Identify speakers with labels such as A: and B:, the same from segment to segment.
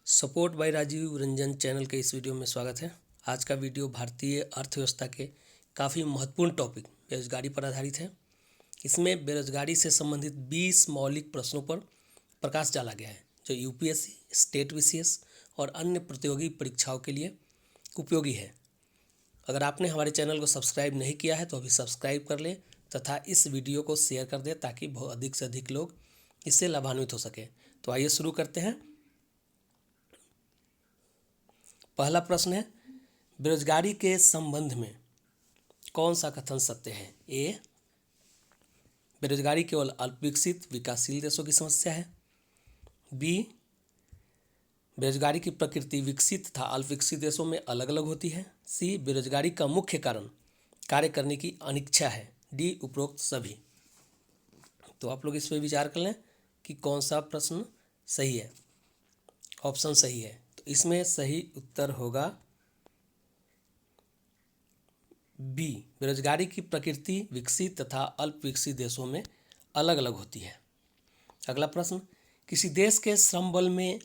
A: Support by Rajiv Ranjan channel के इस video में स्वागत है। आज का वीडियो भारतीय अर्थव्यवस्था के काफ़ी महत्वपूर्ण टॉपिक बेरोजगारी पर आधारित है। इसमें बेरोजगारी से संबंधित 20 मौलिक प्रश्नों पर प्रकाश डाला गया है जो यूपीएससी, स्टेट बीसीएस और अन्य प्रतियोगी परीक्षाओं के लिए उपयोगी है। अगर आपने हमारे चैनल को सब्सक्राइब नहीं किया है तो अभी सब्सक्राइब कर लें तथा इस वीडियो को शेयर कर दें ताकि बहुत अधिक से अधिक लोग इससे लाभान्वित हो सके। तो आइए शुरू करते हैं। पहला प्रश्न है, बेरोजगारी के संबंध में कौन सा कथन सत्य है? ए, बेरोजगारी केवल अल्प विकसित विकासशील देशों की समस्या है। बी, बेरोजगारी की प्रकृति विकसित तथा अल्प विकसित देशों में अलग अलग होती है। सी, बेरोजगारी का मुख्य कारण कार्य करने की अनिच्छा है। डी, उपरोक्त सभी। तो आप लोग इस पर विचार कर लें कि कौन सा प्रश्न सही है। ऑप्शन सही है तो इसमें सही उत्तर होगा बी, बेरोजगारी की प्रकृति विकसित तथा अल्प विकसित देशों में अलग अलग होती है। अगला प्रश्न, किसी देश के श्रम बल में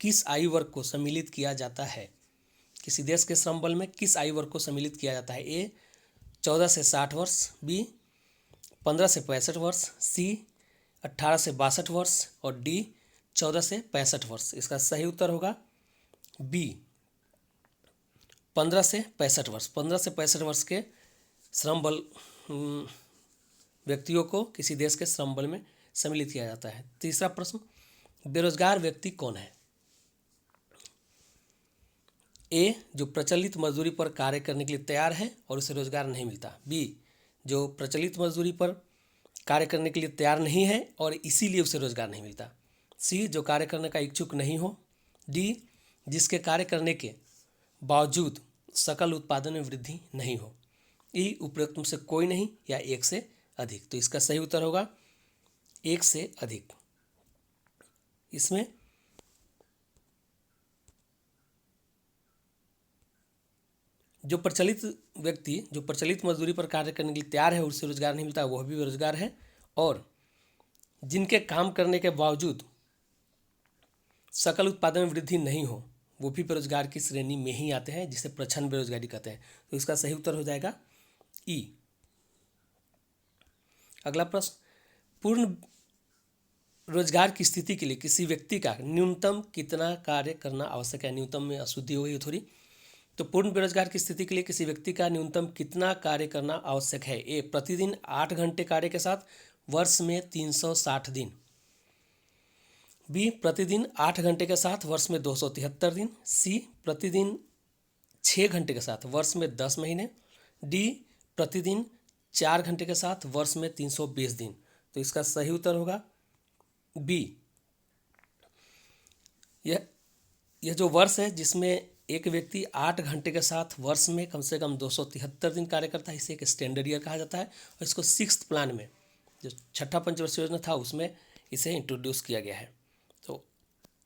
A: किस आयु वर्ग को सम्मिलित किया जाता है? किसी देश के श्रम बल में किस आयु वर्ग को सम्मिलित किया जाता है? ए, 14 से 60 वर्ष। बी, 15 से 65 वर्ष। सी, 18 से 62 वर्ष और डी, 14 से 65 वर्ष। इसका सही उत्तर होगा बी, 15 से 65 वर्ष। 15 से 65 वर्ष के श्रम बल व्यक्तियों को किसी देश के श्रम बल में सम्मिलित किया जाता है। तीसरा प्रश्न, बेरोजगार व्यक्ति कौन है? ए, जो प्रचलित मजदूरी पर कार्य करने के लिए तैयार है और उसे रोजगार नहीं मिलता। बी, जो प्रचलित मजदूरी पर कार्य करने के लिए तैयार नहीं है और इसीलिए उसे रोजगार नहीं मिलता। सी, जो कार्य करने का इच्छुक नहीं हो। डी, जिसके कार्य करने के बावजूद सकल उत्पादन में वृद्धि नहीं हो। ई, उपरोक्त में से कोई नहीं या एक से अधिक। तो इसका सही उत्तर होगा एक से अधिक। इसमें जो प्रचलित मजदूरी पर कार्य करने के लिए तैयार है और उससे रोजगार नहीं मिलता वह भी बेरोजगार है, और जिनके काम करने के बावजूद सकल उत्पादन में वृद्धि नहीं हो वो भी बेरोजगार की श्रेणी में ही आते हैं, जिसे प्रच्छन्न बेरोजगारी कहते हैं। तो इसका सही उत्तर हो जाएगा ई। अगला प्रश्न, पूर्ण रोजगार की स्थिति के लिए किसी व्यक्ति का न्यूनतम कितना कार्य करना आवश्यक है? न्यूनतम में अशुद्धि हो गई थोड़ी। तो पूर्ण बेरोजगार की स्थिति के लिए किसी व्यक्ति का न्यूनतम कितना कार्य करना आवश्यक है? ए, प्रतिदिन 8 घंटे कार्य के साथ वर्ष में 360 दिन। बी, प्रतिदिन 8 घंटे के साथ वर्ष में 273 दिन। सी, प्रतिदिन 6 घंटे के साथ वर्ष में 10 महीने। डी, प्रतिदिन 4 घंटे के साथ वर्ष में 320 दिन। तो इसका सही उत्तर होगा बी। यह जो वर्ष है जिसमें एक व्यक्ति 8 घंटे के साथ वर्ष में कम से कम 273 दिन कार्य करता है, इसे एक स्टैंडर्ड ईयर कहा जाता है और इसको 6th प्लान में जो छठा पंचवर्षीय योजना था उसमें इसे इंट्रोड्यूस किया गया है। तो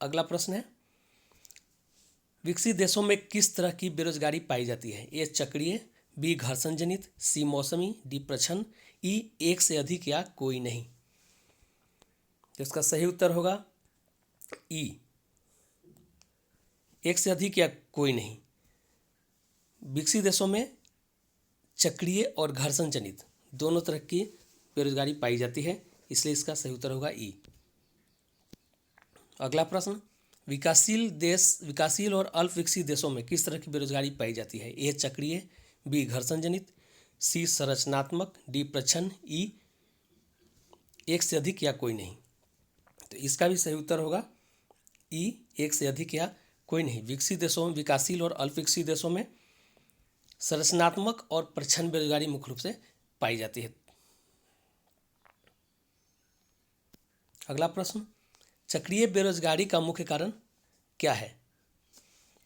A: अगला प्रश्न है, विकसित देशों में किस तरह की बेरोजगारी पाई जाती है? ए, चक्रीय। बी, घर्षण जनित। सी, मौसमी। डी, प्रच्छन्न। ई, एक से अधिक या कोई नहीं। तो इसका सही उत्तर होगा ई, एक से अधिक या कोई नहीं। विकसित देशों में चक्रीय और घर्षण जनित दोनों तरह की बेरोजगारी पाई जाती है, इसलिए इसका सही उत्तर होगा ई। अगला प्रश्न, विकासशील और अल्प विकसित देशों में किस तरह की बेरोजगारी पाई जाती है? ए, चक्रीय। बी, घर्षण जनित। सी, संरचनात्मक। डी, प्रच्छन्न। ई, एक से अधिक या कोई नहीं। तो इसका भी सही उत्तर होगा ई, एक से अधिक या कोई नहीं। विकसित देशों में, विकासशील और अल्प विकसित देशों में संरचनात्मक और प्रच्छन्न बेरोजगारी मुख्य रूप से पाई जाती है। अगला प्रश्न, चक्रीय बेरोजगारी का मुख्य कारण क्या है?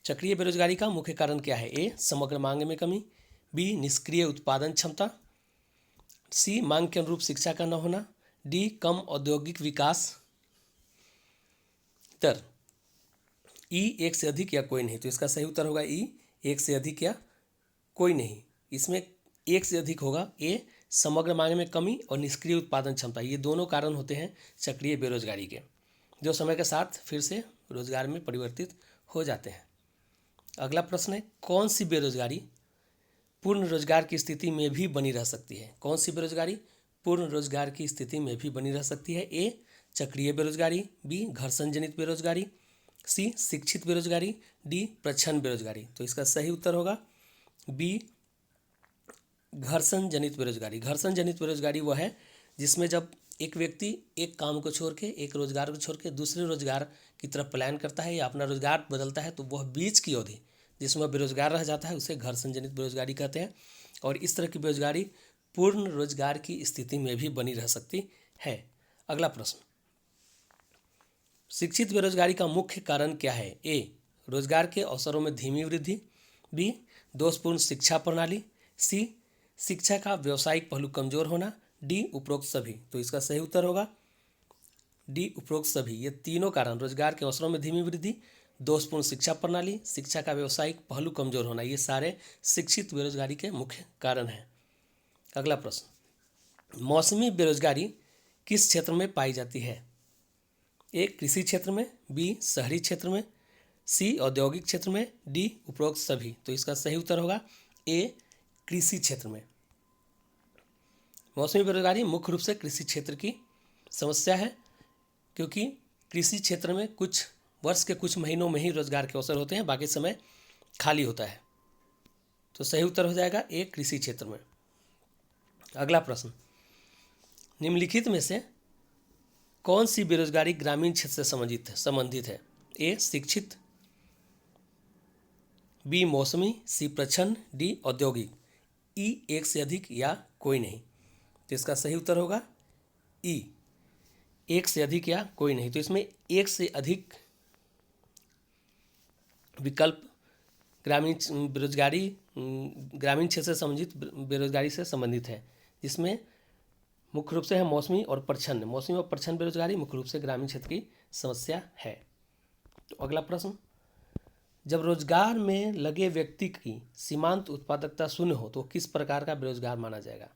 A: चक्रीय बेरोजगारी का मुख्य कारण क्या है? ए, समग्र मांग में कमी। बी, निष्क्रिय उत्पादन क्षमता। सी, मांग के अनुरूप शिक्षा का न होना। डी, कम औद्योगिक विकास दर। ई, एक से अधिक या कोई नहीं। तो इसका सही उत्तर होगा ई, एक से अधिक या कोई नहीं। इसमें एक से अधिक होगा ए, समग्र मांग में कमी और निष्क्रिय उत्पादन क्षमता, ये दोनों कारण होते हैं चक्रीय बेरोजगारी के, जो समय के साथ फिर से रोजगार में परिवर्तित हो जाते हैं। अगला प्रश्न है, कौन सी बेरोजगारी पूर्ण रोजगार की स्थिति में भी बनी रह सकती है? कौन सी बेरोजगारी पूर्ण रोजगार की स्थिति में भी बनी रह सकती है? ए चक्रीय बेरोजगारी, बी घर्षण जनित बेरोजगारी, सी शिक्षित बेरोजगारी, डी प्रच्छन्न बेरोजगारी। तो इसका सही उत्तर होगा बी घर्षण जनित बेरोजगारी। घर्षण जनित बेरोजगारी वह है जिसमें जब एक व्यक्ति एक काम को छोड़ के, एक रोजगार को छोड़ के दूसरे रोजगार की तरफ पलायन करता है या अपना रोजगार बदलता है, तो वह बीच की अवधि जिसमें वह बेरोजगार रह जाता है उसे घर्षण जनित बेरोजगारी कहते हैं। और इस तरह की बेरोजगारी पूर्ण रोजगार की स्थिति में भी बनी रह सकती है। अगला प्रश्न, शिक्षित बेरोजगारी का मुख्य कारण क्या है? ए रोजगार के अवसरों में धीमी वृद्धि, बी दोषपूर्ण शिक्षा प्रणाली, सी शिक्षा का व्यावसायिक पहलू कमजोर होना, डी उपरोक्त सभी। तो इसका सही उत्तर होगा डी उपरोक्त सभी। ये तीनों कारण, रोजगार के अवसरों में धीमी वृद्धि, दोषपूर्ण शिक्षा प्रणाली, शिक्षा का व्यावसायिक पहलू कमजोर होना, ये सारे शिक्षित बेरोजगारी के मुख्य कारण हैं। अगला प्रश्न, मौसमी बेरोजगारी किस क्षेत्र में पाई जाती है? ए कृषि क्षेत्र में, बी शहरी क्षेत्र में, सी औद्योगिक क्षेत्र में, डी उपरोक्त सभी। तो इसका सही उत्तर होगा ए कृषि क्षेत्र में। मौसमी बेरोजगारी मुख्य रूप से कृषि क्षेत्र की समस्या है, क्योंकि कृषि क्षेत्र में कुछ वर्ष के कुछ महीनों में ही रोजगार के अवसर होते हैं, बाकी समय खाली होता है। तो सही उत्तर हो जाएगा ए कृषि क्षेत्र में। अगला प्रश्न, निम्नलिखित में से कौन सी बेरोजगारी ग्रामीण क्षेत्र से संबंधित है? ए शिक्षित, बी मौसमी, सी प्रच्छन्न, डी औद्योगिक, ई एक से अधिक या कोई नहीं। तो इसका सही उत्तर होगा ई एक से अधिक या कोई नहीं। तो इसमें एक से अधिक विकल्प ग्रामीण बेरोजगारी ग्रामीण क्षेत्र से संबंधित बेरोजगारी से संबंधित है, जिसमें मुख्य रूप से है मौसमी और प्रच्छन्न। मौसमी और प्रच्छन्न बेरोजगारी मुख्य रूप से ग्रामीण क्षेत्र की समस्या है। तो अगला प्रश्न, जब रोजगार में लगे व्यक्ति की सीमांत उत्पादकता शून्य हो तो किस प्रकार का बेरोजगार माना जाएगा?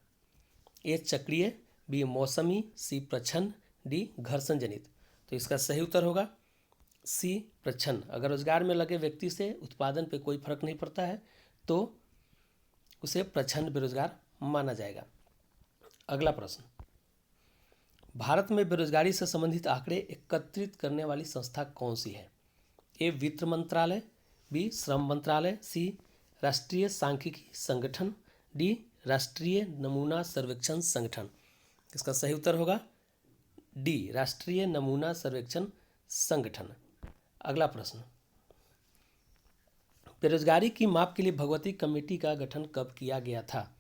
A: ए चक्रीय, बी मौसमी, सी प्रच्छन्न, डी घर्षण जनित। तो इसका सही उत्तर होगा सी प्रच्छन्न। अगर रोजगार में लगे व्यक्ति से उत्पादन पे कोई फर्क नहीं पड़ता है तो उसे प्रच्छन्न बेरोजगार माना जाएगा। अगला प्रश्न, भारत में बेरोजगारी से संबंधित आंकड़े एकत्रित करने वाली संस्था कौन सी है? ए वित्त मंत्रालय, बी श्रम मंत्रालय, सी राष्ट्रीय सांख्यिकी संगठन, डी राष्ट्रीय नमूना सर्वेक्षण संगठन। इसका सही उत्तर होगा डी राष्ट्रीय नमूना सर्वेक्षण संगठन। अगला प्रश्न, बेरोजगारी की माप के लिए भगवती कमेटी का गठन कब किया गया था?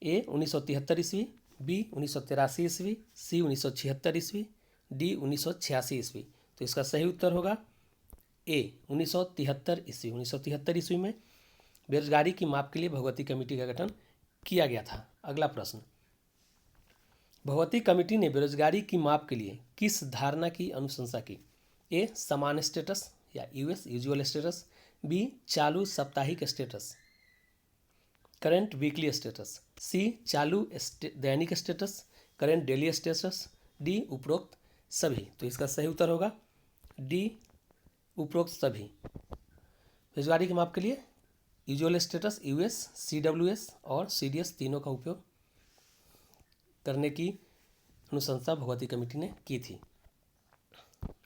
A: ए 1973 ईस्वी, बी 1983 ईस्वी, सी 1976 ईस्वी, डी 1986 ईस्वी। तो इसका सही उत्तर होगा ए 1973 ईस्वी। 1973 ईस्वी में बेरोजगारी की माप के लिए भगवती कमेटी का गठन किया गया था। अगला प्रश्न, भगवती कमेटी ने बेरोजगारी की माप के लिए किस धारणा की अनुशंसा की? ए समान स्टेटस या यूएस यूजुअल स्टेटस, बी चालू साप्ताहिक स्टेटस करेंट वीकली स्टेटस, सी चालू दैनिक status current daily status, D उपरोक्त सभी। तो इसका सही उत्तर होगा डी उपरोक्त सभी। बेरोजगारी के माप के लिए यूजुअल स्टेटस, यूएस, सीडब्ल्यूएस और सीडीएस तीनों का उपयोग करने की अनुशंसा भगवती कमेटी ने की थी।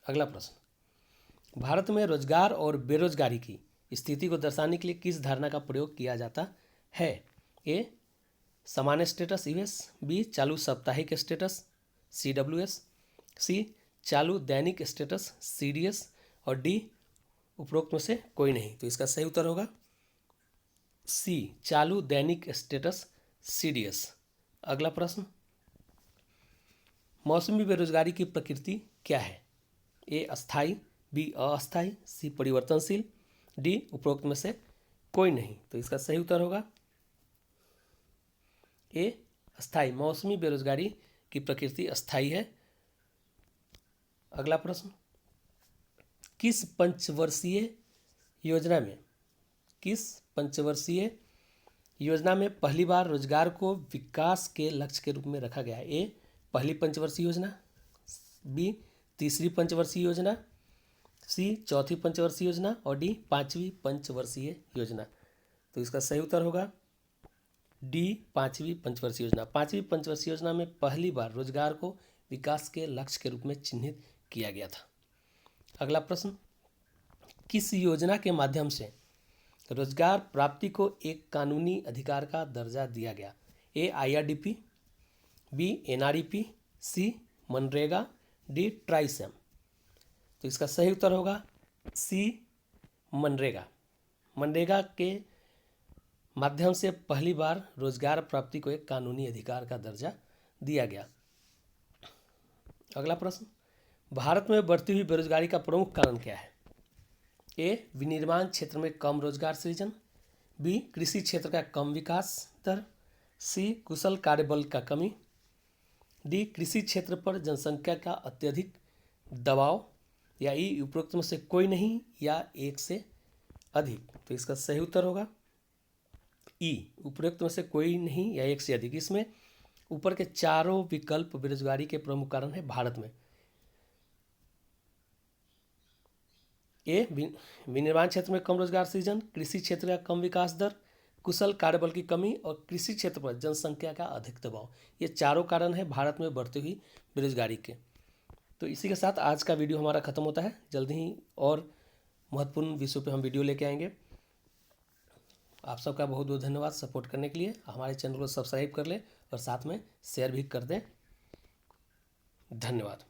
A: अगला प्रश्न, भारत में रोजगार और बेरोजगारी की स्थिति को दर्शाने के लिए किस धारणा का प्रयोग किया जाता है? ए समान स्टेटस यूएस, बी चालू साप्ताहिक स्टेटस सीडब्ल्यूएस, सी चालू दैनिक स्टेटस सीडीएस और डी उपरोक्त में से कोई नहीं। तो इसका सही उत्तर होगा सी चालू दैनिक स्टेटस सीडीएस। अगला प्रश्न, मौसमी बेरोजगारी की प्रकृति क्या है? ए अस्थाई, बी अस्थाई, सी परिवर्तनशील, डी उपरोक्त में से कोई नहीं। तो इसका सही उत्तर होगा ए अस्थाई। मौसमी बेरोजगारी की प्रकृति अस्थाई है। अगला प्रश्न, किस पंचवर्षीय योजना में पहली बार रोजगार को विकास के लक्ष्य के रूप में रखा गया है? ए पहली पंचवर्षीय योजना, बी तीसरी पंचवर्षीय योजना, सी चौथी पंचवर्षीय योजना और डी पांचवी पंचवर्षीय योजना। तो इसका सही उत्तर होगा डी पांचवी पंचवर्षीय योजना। पांचवी पंचवर्षीय योजना में पहली बार रोजगार को विकास के लक्ष्य के रूप में चिन्हित किया गया था। अगला प्रश्न, किस योजना के माध्यम से रोजगार प्राप्ति को एक कानूनी अधिकार का दर्जा दिया गया? ए IRDP, बी NREP, सी मनरेगा, डी ट्राइसम। तो इसका सही उत्तर होगा सी मनरेगा। मनरेगा के माध्यम से पहली बार रोजगार प्राप्ति को एक कानूनी अधिकार का दर्जा दिया गया। अगला प्रश्न, भारत में बढ़ती हुई बेरोजगारी का प्रमुख कारण क्या है? ए विनिर्माण क्षेत्र में कम रोजगार सृजन, बी कृषि क्षेत्र का कम विकास दर, सी कुशल कार्यबल का कमी, डी कृषि क्षेत्र पर जनसंख्या का अत्यधिक दबाव, या ई उपरोक्त में से कोई नहीं या एक से अधिक। तो इसका सही उत्तर होगा ई उपरोक्त में से कोई नहीं या एक से अधिक। इसमें ऊपर के चारों विकल्प बेरोजगारी के प्रमुख कारण है भारत में। ए विनिर्माण क्षेत्र में कम रोजगार सृजन, कृषि क्षेत्र का कम विकास दर, कुशल कार्यबल की कमी और कृषि क्षेत्र पर जनसंख्या का अधिक दबाव। ये चारों कारण है भारत में बढ़ती हुई बेरोजगारी के। तो इसी के साथ आज का वीडियो हमारा ख़त्म होता है। जल्दी ही और महत्वपूर्ण विषयों पे हम वीडियो लेके आएंगे। आप सबका बहुत बहुत धन्यवाद सपोर्ट करने के लिए। हमारे चैनल को सब्सक्राइब कर लें और साथ में शेयर भी कर दें। धन्यवाद।